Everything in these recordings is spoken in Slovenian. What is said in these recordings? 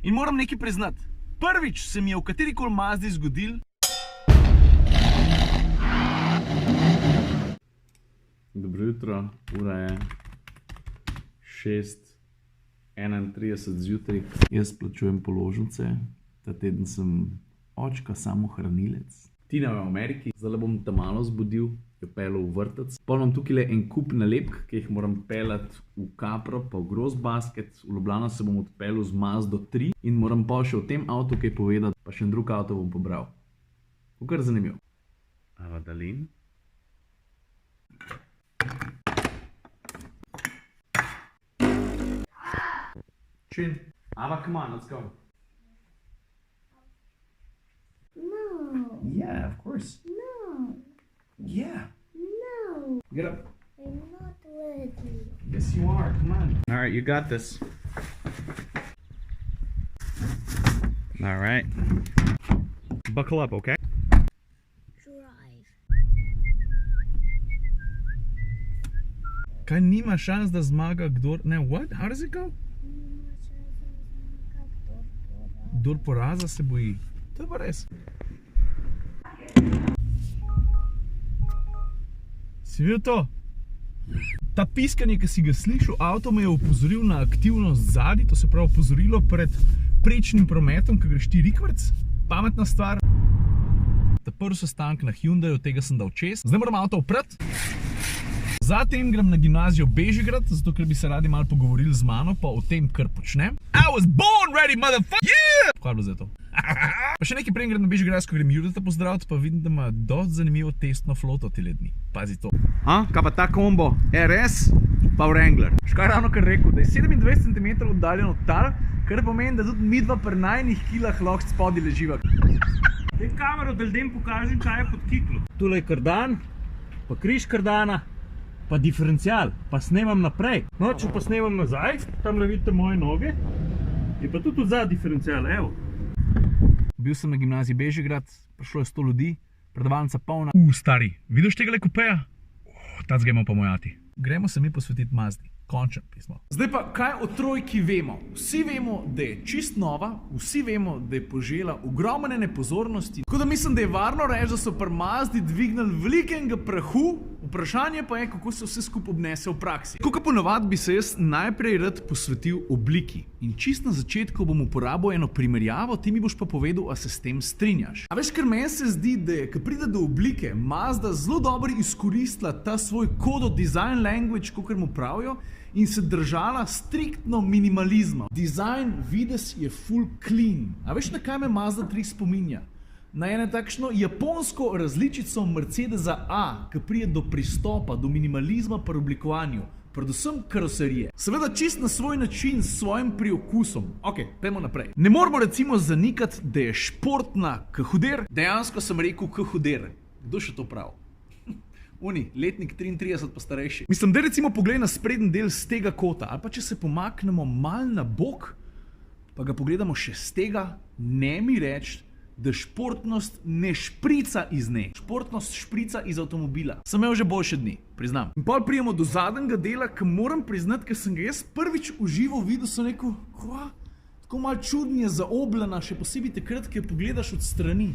In moram nekaj priznati. Prvič se mi je v katerikoli Mazdi zgodil. Dobro jutro, ura je 6:31 zjutraj. Jaz plačujem položnice, ta teden sem očka samohranilec. Tina je v Ameriki, zdaj bom ta malo zbudil, jo peljal v vrtec. Potem imam tukaj en kup nalepk, ki jih moram peljati v Capro, pa v Grossbasket. V Ljubljano se bom odpeljal z Mazdo 3 in moram pa še v tem avtu kaj povedati, pa še en drug avto bom pobral. Kar zanimivo. Avadalin. Chin. Ava, come on, let's go. No. Yeah, of course. No. Yeah. No. Get up. I'm not ready. Yes, you are. Come on. All right, you got this. All right. Buckle up, okay? Drive. Kaj nima šans, da zmaga kdor... Ne, what? How does it go? Kdor poraza se boji. To je pa res. Si videl to? Ta piskanje, ki si ga slišal, avto me je opozoril na aktivnost zadaj, to se pravi opozorilo pred prečnim prometom, ko greš ti rikverc. Pametna stvar. Ta prvi sestanek na Hyundai, od tega sem dal čez. Zdaj moram avto oprati. Zatem grem na gimnazijo Bežigrad, zato ker bi se radi malo pogovorili z mano, pa o tem, kar počnem. I was born ready, motherfucker! Yeah! Kaj je bilo zdaj to? Pa še nekaj prej grem na Bežigradsko, grem Judita pozdraviti, pa vidim, da ima dosti zanimivo testno floto tile dni. Pazi to. Kaj pa ta kombo? RS pa Wrangler. Škaj ravno kar rekel, da je 27 cm oddaljen od tal, kar pomeni, da tudi midva pri najnih kilah lahko spodaj leživa. Tej kamero, da ljudem pokažem, kaj je pod kiklo. Tule je kardan, pa križ kardana, pa diferencial, pa snemam naprej. No, če pa snemam nazaj, tamle vidite moje noge, je pa tudi odzad diferencial, evo. Bil sem na gimnaziji Bežigrad, prišlo je 100 ljudi, predavalnica polna. Stari, vidiš tega kupeja? Tacga imamo pa mojati. Gremo se mi posvetiti Mazdi. Končen pismo. Zdaj pa, kaj o trojki vemo? Vsi vemo, da je čist nova, vsi vemo, da je požela ogromne pozornosti. Tako da mislim, da je varno reči, da so pri Mazdi dvignili velikega prahu, vprašanje pa je, kako se vse skupaj obnese v praksi. Tako kot ponavadi bi se jaz najprej rad posvetil obliki. In čist na začetku bom uporabil eno primerjavo, ti mi boš pa povedal, a se s tem strinjaš. A veš, ker meni se zdi, da je, ko pride do oblike, Mazda zelo dobro izkoristila ta svoj kodo design language, kakor mu pravijo, in se držala striktno minimalizma. Design, videz je full clean. A veš, na kaj me Mazda 3 spominja? Na eno takšno japonsko različico Mercedesa A, ki pride do pristopa, do minimalizma pri oblikovanju, predvsem karoserije. Seveda čist na svoj način, s svojim priokusom. Ok, pojmo naprej. Ne moramo recimo zanikati, da je športna k-huder. Dejansko sem rekel k-huder. Kdo še to prav? Oni, letnik 33 pa starejši. Mislim, da recimo poglej na sprednji del z tega kota, ali pa če se pomaknemo mal na bok, pa ga pogledamo še z tega, ne mi reči, da športnost ne šprica iz nje. Športnost šprica iz avtomobila. Sem imel že boljše dni, priznam. In potem prijemo do zadnjega dela, ki moram priznati, ker sem ga jaz prvič v živo videl, sem rekel, tako malo čudno je zaobljena, še posebej takrat, ki jo pogledaš od strani.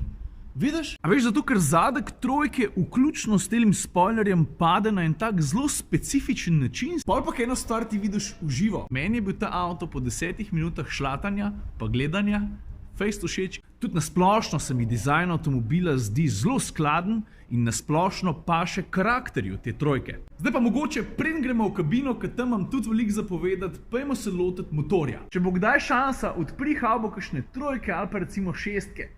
Vidiš? A veš, zato ker zadek trojke, vključno s tem spoilerjem, pade na en tak zelo specifičen način. Pol pa eno stvar ti vidiš v živo. Meni je bil ta avto po 10 minutah šlatanja, pa gledanja, fejst všeč. Tudi nasplošno se mi dizajn avtomobila zdi zelo skladen in nasplošno paše karakterju te trojke. Zdaj pa mogoče, preden gremo v kabino, ker tam imam tudi veliko zapovedati, pojmo se lotiti motorja. Če bo kdaj šansa, odpri haubo kakšne trojke ali pa recimo šestke,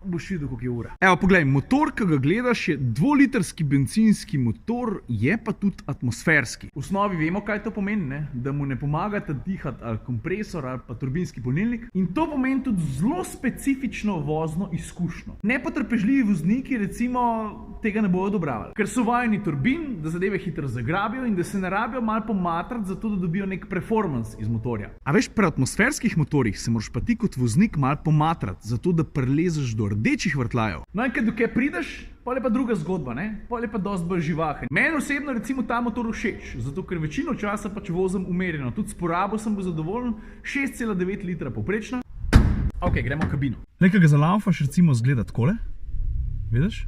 boš videl, koliko je ura. Evo, poglej, motor, ki ga gledaš, je 2-litrski bencinski motor, je pa tudi atmosferski. V osnovi vemo, kaj to pomeni, ne? Da mu ne pomagate dihati ali kompresor ali pa turbinski polnilnik. In to pomeni tudi zelo specifično vozno izkušnjo. Nepotrpežljivi vozniki recimo tega ne bodo odobravali. Ker so vajeni turbin, da zadeve hitro zagrabijo in da se ne rabijo malo pomatrati, zato da dobijo nek performance iz motorja. A veš, pri atmosferskih motorjih se moraš pa ti kot voznik malo pomatrati, zato da prelezeš do do rdečih vrtljajev. No in kad do kje prideš, pol je pa druga zgodba, ne? Pol je pa dosti bolj živahen. Meni osebno recimo ta motor všeč, zato ker večino časa pač vozim umerjeno. Tudi s porabo sem bil zadovoljen, 6,9 litra povprečna. Ok, gremo v kabino. Le, ko ga zalaufaš recimo zgleda takole, vidiš?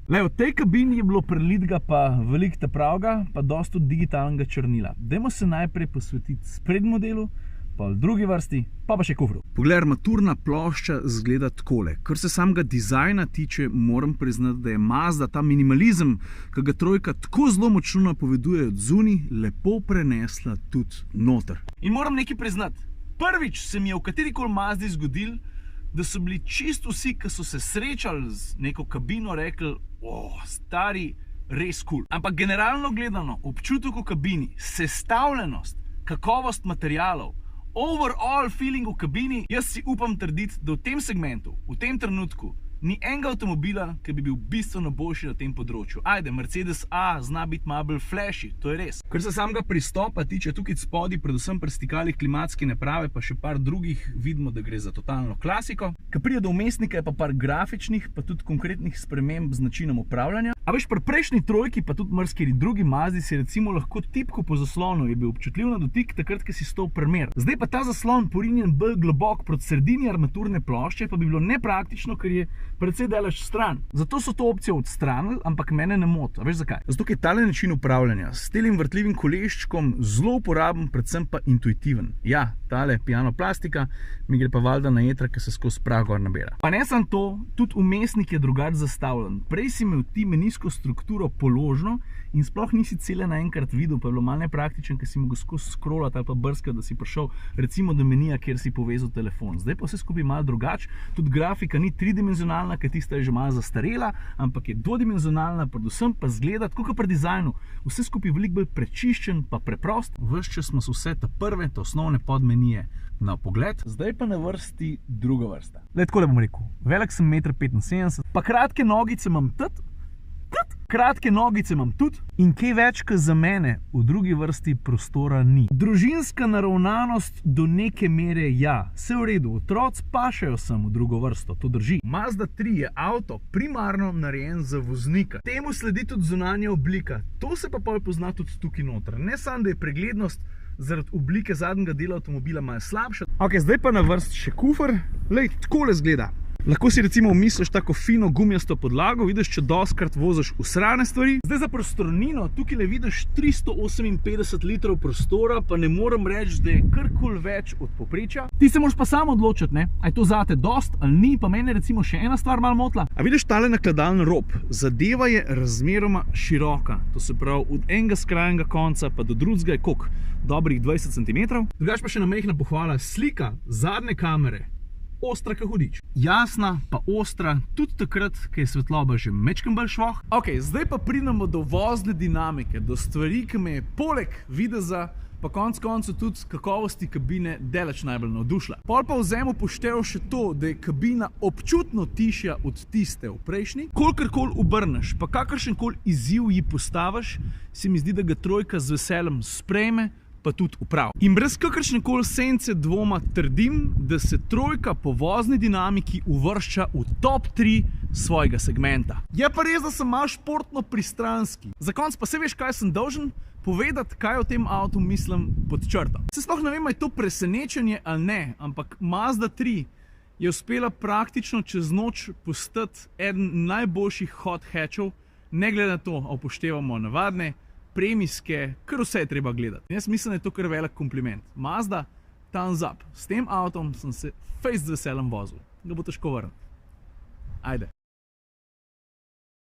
Le, v tej kabini je bilo prelitega pa veliko ta-pravga, pa dosti tudi digitalnega črnila. Dajmo se najprej posvetiti sprednjemu delu, pa v drugi vrsti, pa še kufru. Poglej, armaturna plošča zgleda takole. Kar se samega dizajna tiče, moram priznati, da je Mazda ta minimalizem, ki ga trojka tako zelo močno napoveduje od zunaj, lepo prenesla tudi noter. In moram nekaj priznati. Prvič se mi je v katerikoli Mazdi zgodil, da so bili čisto vsi, ki so se srečali z neko kabino, rekli, stari, res cool. Ampak generalno gledano, občutek v kabini, sestavljenost, kakovost materialov, overall feeling v kabini, jaz si upam trditi, da v tem segmentu, v tem trenutku, ni enega avtomobila, ki bi bil bistveno boljši na tem področju. Ajde, Mercedes A zna biti malo bolj flashy, to je res. Kar se samega pristopa tiče, tukaj spodaj, predvsem pri stikalih klimatske naprave, pa še par drugih, vidimo, da gre za totalno klasiko. Ko pride do vmesnika, je pa par grafičnih, pa tudi konkretnih sprememb z načinom upravljanja. A veš, pri prejšnji trojki, pa tudi marsikateri drugi Mazdi, si recimo lahko tipko po zaslonu, je bil občutljiv na dotik, takrat, ko si stol primer. Zdaj pa ta zaslon porinjen bolj globok proti sredini armaturne plošče, pa bi bilo nepraktično, ker je precej daleč stran. Zato so to opcijo odstranili, ampak mene ne moti. A veš zakaj? Zato, ker je tale način upravljanja s telim vrtljivim koleščkom zelo uporaben, predvsem pa intuitiven. Ja, tale piano plastika mi gre pa valjda na jetra, ki se skozi prah gor nabira. Pa ne samo to, tudi vmesnik je drugače zastavljen. Prej si imel ti menijsko strukturo položno in sploh nisi cele naenkrat videl, pa je bilo malo nepraktičen, ker si mogel skozi scrollati ali pa brskati, da si prišel recimo do menija, kjer si povezal telefon. Zdaj pa vse skupaj malo drugače, tudi grafika ni tridimenzionalna, ker tista je že malo zastarela, ampak je dvodimenzionalna, predvsem pa zgleda, tako kot pri dizajnu, vse skupaj veliko bolj prečiščen pa preprost. Ves čas smo se vse ta prve, ta osnovne podmenije na pogled, zdaj pa na vrsti druga vrsta. Le, takole bom rekel, velik sem 1,75 m, pa kratke nogice imam tudi, in kaj več, kot za mene v drugi vrsti prostora ni. Družinska naravnanost do neke mere ja, vse v redu, otroci pašajo sem v drugo vrsto, to drži. Mazda 3 je avto primarno narejen za voznika. Temu sledi tudi zunanja oblika, to se pa pol pozna tudi tukaj noter. Ne samo, da je preglednost zaradi oblike zadnjega dela avtomobila malo slabša. Ok, zdaj pa na vrst še kufer. Lej, takole zgleda. Lahko si recimo misliš tako fino gumijasto podlago, vidiš, če doskrat voziš usrane stvari. Zdaj za prostornino, tukaj le vidiš 358 litrov prostora, pa ne morem reči, da je karkoli več od povprečja. Ti se moraš pa sam odločiti, ne? A je to zate dost ali ni, pa mene recimo še ena stvar malo motla. A vidiš tale nakladalni rob? Zadeva je razmeroma široka, to se pravi od enega skrajnega konca pa do drugega je koliko? Dobrih 20 cm. Drugač pa še namehna pohvala, slika zadnje kamere, ostra ka hudič. Jasna pa ostra, tudi takrat, ko je svetloba že mečkem bolj švoh. Ok, zdaj pa pridemo do vozne dinamike, do stvari, ki me je poleg videza, pa konec koncev tudi kakovosti kabine daleč najbolj navdušila. Pol pa vzem upoštev še to, da je kabina občutno tišja od tiste v prejšnji. Kolikorkoli obrneš, pa kakršenkoli izziv ji postaviš, se mi zdi, da ga trojka z veseljem sprejme, pa tudi uprav. In brez kakršnekoli sence dvoma trdim, da se trojka po vozni dinamiki uvršča v top 3 svojega segmenta. Je pa res, da sem malo športno pristranski. Za konec pa se veš, kaj sem dolžen povedati, kaj o tem avtu mislim pod črto. Se sploh ne vem, je to presenečenje ali ne, ampak Mazda 3 je uspela praktično čez noč postati eden najboljših hot hatchov, ne glede na to, a upoštevamo navadne premijske, kar vse je treba gledati. Jaz mislim, da je to kar velik kompliment. Mazda, thumbs up. S tem avtom sem se fejst z veseljem vozil. Ga bo težko vrniti. Ajde.